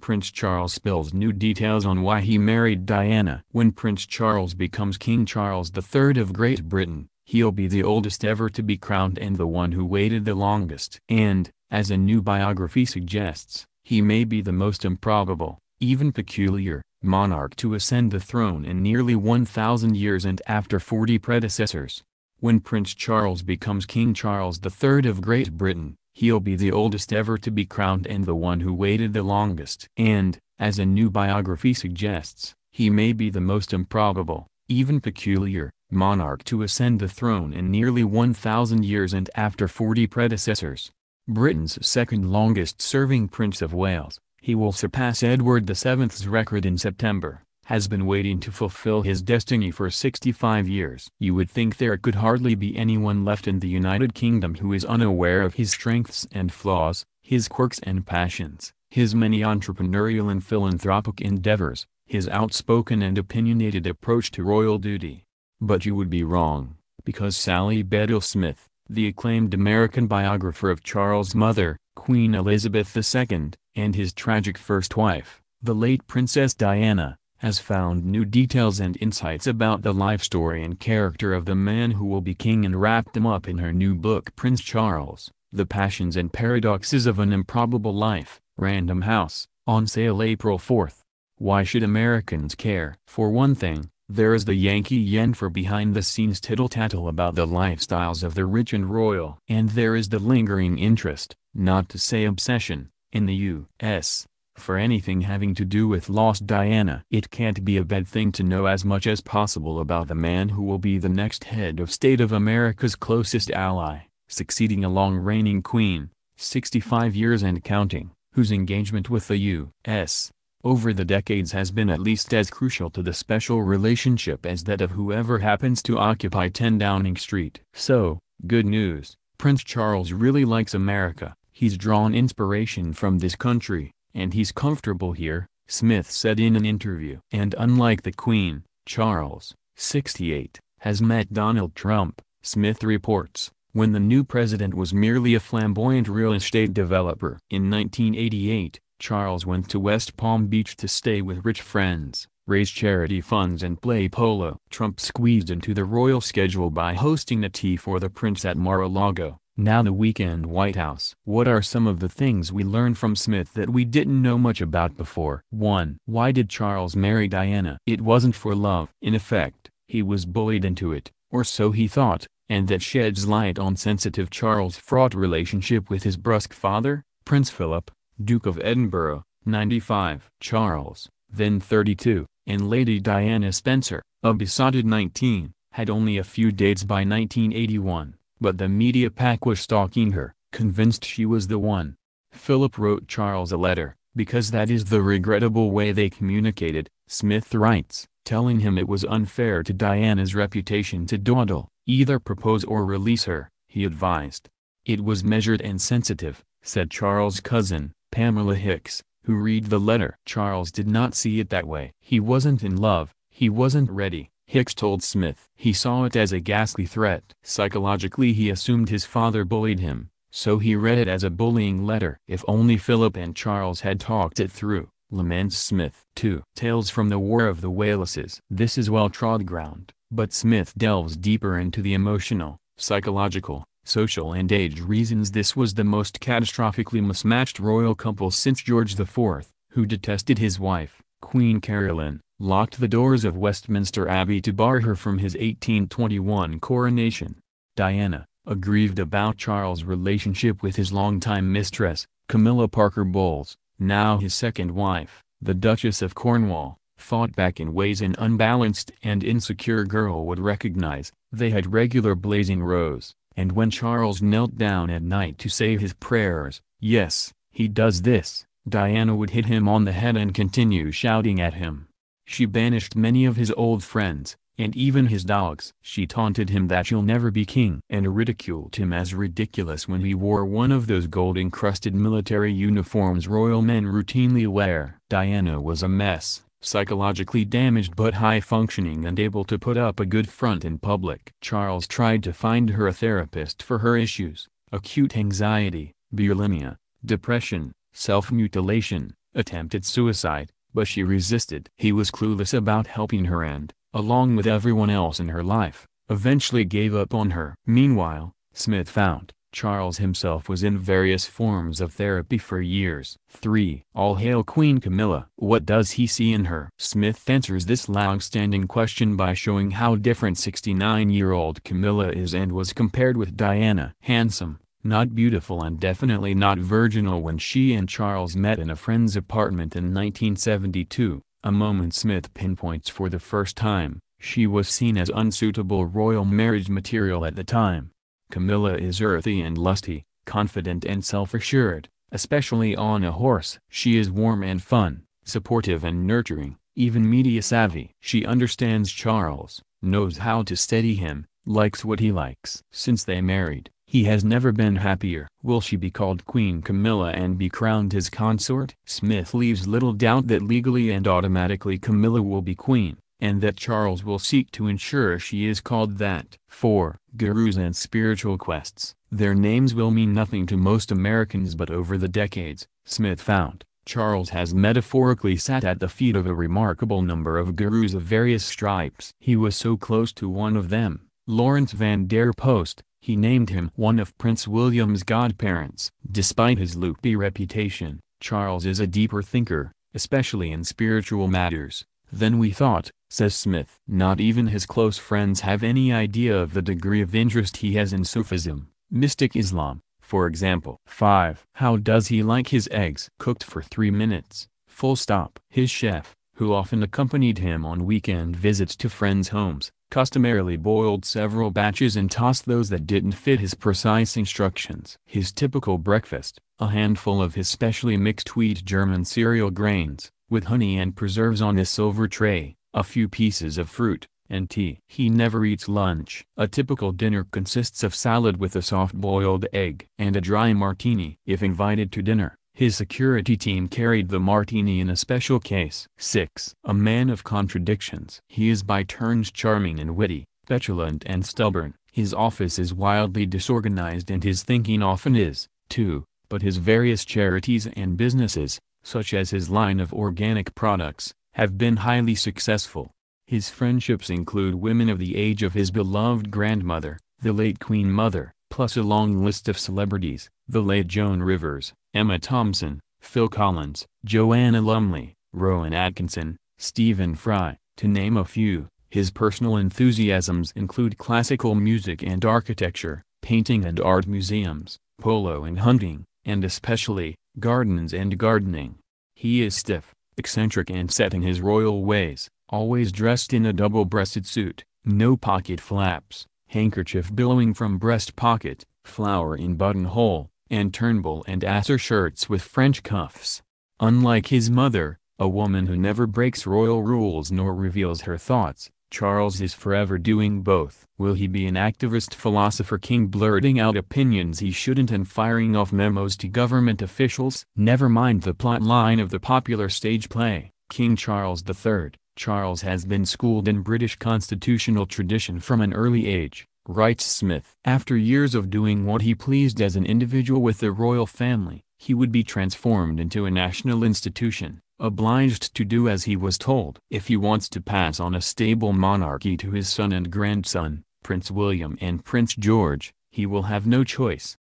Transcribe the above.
Prince Charles spills new details on why he married Diana. When Prince Charles becomes King Charles III of Great Britain, he'll be the oldest ever to be crowned and the one who waited the longest. And, as a new biography suggests, he may be the most improbable, even peculiar, monarch to ascend the throne in nearly 1,000 years and after 40 predecessors. When Prince Charles becomes King Charles III of Great Britain, he'll be the oldest ever to be crowned and the one who waited the longest. And, as a new biography suggests, he may be the most improbable, even peculiar, monarch to ascend the throne in nearly 1,000 years and after 40 predecessors. Britain's second longest-serving Prince of Wales, he will surpass Edward VII's record in September, has been waiting to fulfill his destiny for 65 years. You would think there could hardly be anyone left in the United Kingdom who is unaware of his strengths and flaws, his quirks and passions, his many entrepreneurial and philanthropic endeavors, his outspoken and opinionated approach to royal duty. But you would be wrong, because Sally Bedell-Smith, the acclaimed American biographer of Charles' mother, Queen Elizabeth II, and his tragic first wife, the late Princess Diana, has found new details and insights about the life story and character of the man who will be king and wrapped them up in her new book Prince Charles, The Passions and Paradoxes of an Improbable Life, Random House, on sale April 4th. Why should Americans care? For one thing, there is the Yankee yen for behind-the-scenes tittle-tattle about the lifestyles of the rich and royal. And there is the lingering interest, not to say obsession, in the U.S. for anything having to do with lost Diana. It can't be a bad thing to know as much as possible about the man who will be the next head of state of America's closest ally, succeeding a long-reigning queen, 65 years and counting, whose engagement with the U.S. over the decades has been at least as crucial to the special relationship as that of whoever happens to occupy 10 Downing Street. So, good news, Prince Charles really likes America, he's drawn inspiration from this country, and he's comfortable here, Smith said in an interview. And unlike the Queen, Charles, 68, has met Donald Trump, Smith reports, when the new president was merely a flamboyant real estate developer. In 1988, Charles went to West Palm Beach to stay with rich friends, raise charity funds and play polo. Trump squeezed into the royal schedule by hosting a tea for the prince at Mar-a-Lago, now the weekend White House. What are some of the things we learned from Smith that we didn't know much about before? 1. Why did Charles marry Diana? It wasn't for love. In effect, he was bullied into it, or so he thought, and that sheds light on sensitive Charles' fraught relationship with his brusque father, Prince Philip, Duke of Edinburgh, 95. Charles, then 32, and Lady Diana Spencer, a besotted 19, had only a few dates by 1981, but the media pack was stalking her, convinced she was the one. Philip wrote Charles a letter, because that is the regrettable way they communicated, Smith writes, telling him it was unfair to Diana's reputation to dawdle, either propose or release her, he advised. It was measured and sensitive, said Charles' cousin, Pamela Hicks, who read the letter. Charles did not see it that way. He wasn't in love, he wasn't ready, Hicks told Smith. He saw it as a ghastly threat. Psychologically he assumed his father bullied him, so he read it as a bullying letter. If only Philip and Charles had talked it through, laments Smith. 2. Tales from the War of the Waleses. This is well-trod ground, but Smith delves deeper into the emotional, psychological, social and age reasons this was the most catastrophically mismatched royal couple since George IV, who detested his wife, Queen Caroline, locked the doors of Westminster Abbey to bar her from his 1821 coronation. Diana, aggrieved about Charles' relationship with his longtime mistress, Camilla Parker Bowles, now his second wife, the Duchess of Cornwall, fought back in ways an unbalanced and insecure girl would recognize. They had regular blazing rows. And when Charles knelt down at night to say his prayers, yes, he does this, Diana would hit him on the head and continue shouting at him. She banished many of his old friends, and even his dogs. She taunted him that you'll never be king, and ridiculed him as ridiculous when he wore one of those gold-encrusted military uniforms royal men routinely wear. Diana was a mess. Psychologically damaged but high-functioning and able to put up a good front in public. Charles tried to find her a therapist for her issues, acute anxiety, bulimia, depression, self-mutilation, attempted suicide, but she resisted. He was clueless about helping her and, along with everyone else in her life, eventually gave up on her. Meanwhile, Smith found, Charles himself was in various forms of therapy for years. 3. All hail Queen Camilla. What does he see in her? Smith answers this long-standing question by showing how different 69-year-old Camilla is and was compared with Diana. Handsome, not beautiful and definitely not virginal. When she and Charles met in a friend's apartment in 1972, a moment Smith pinpoints for the first time, she was seen as unsuitable royal marriage material at the time. Camilla is earthy and lusty, confident and self-assured, especially on a horse. She is warm and fun, supportive and nurturing, even media-savvy. She understands Charles, knows how to steady him, likes what he likes. Since they married, he has never been happier. Will she be called Queen Camilla and be crowned his consort? Smith leaves little doubt that legally and automatically Camilla will be queen, and that Charles will seek to ensure she is called that. 4. Gurus and spiritual quests. Their names will mean nothing to most Americans, but over the decades, Smith found, Charles has metaphorically sat at the feet of a remarkable number of gurus of various stripes. He was so close to one of them, Lawrence van der Post, he named him one of Prince William's godparents. Despite his loopy reputation, Charles is a deeper thinker, especially in spiritual matters, than we thought, says Smith. Not even his close friends have any idea of the degree of interest he has in Sufism, mystic Islam, for example. 5. How does he like his eggs? Cooked for 3 minutes, full stop. His chef, who often accompanied him on weekend visits to friends' homes, customarily boiled several batches and tossed those that didn't fit his precise instructions. His typical breakfast, a handful of his specially mixed wheat German cereal grains, with honey and preserves on a silver tray, a few pieces of fruit, and tea. He never eats lunch. A typical dinner consists of salad with a soft-boiled egg and a dry martini. If invited to dinner, his security team carried the martini in a special case. 6. A man of contradictions. He is by turns charming and witty, petulant and stubborn. His office is wildly disorganized and his thinking often is, too, but his various charities and businesses, such as his line of organic products, have been highly successful. His friendships include women of the age of his beloved grandmother, the late Queen Mother, plus a long list of celebrities, the late Joan Rivers, Emma Thompson, Phil Collins, Joanna Lumley, Rowan Atkinson, Stephen Fry, to name a few. His personal enthusiasms include classical music and architecture, painting and art museums, polo and hunting, and especially, gardens and gardening. He is stiff, eccentric and set in his royal ways, always dressed in a double-breasted suit, no pocket flaps, handkerchief billowing from breast pocket, flower in buttonhole, and Turnbull and Asser shirts with French cuffs. Unlike his mother, a woman who never breaks royal rules nor reveals her thoughts, Charles is forever doing both. Will he be an activist philosopher king blurting out opinions he shouldn't and firing off memos to government officials? Never mind the plot line of the popular stage play, King Charles III. Charles has been schooled in British constitutional tradition from an early age, writes Smith. After years of doing what he pleased as an individual with the royal family, he would be transformed into a national institution, obliged to do as he was told. If he wants to pass on a stable monarchy to his son and grandson, Prince William and Prince George, he will have no choice.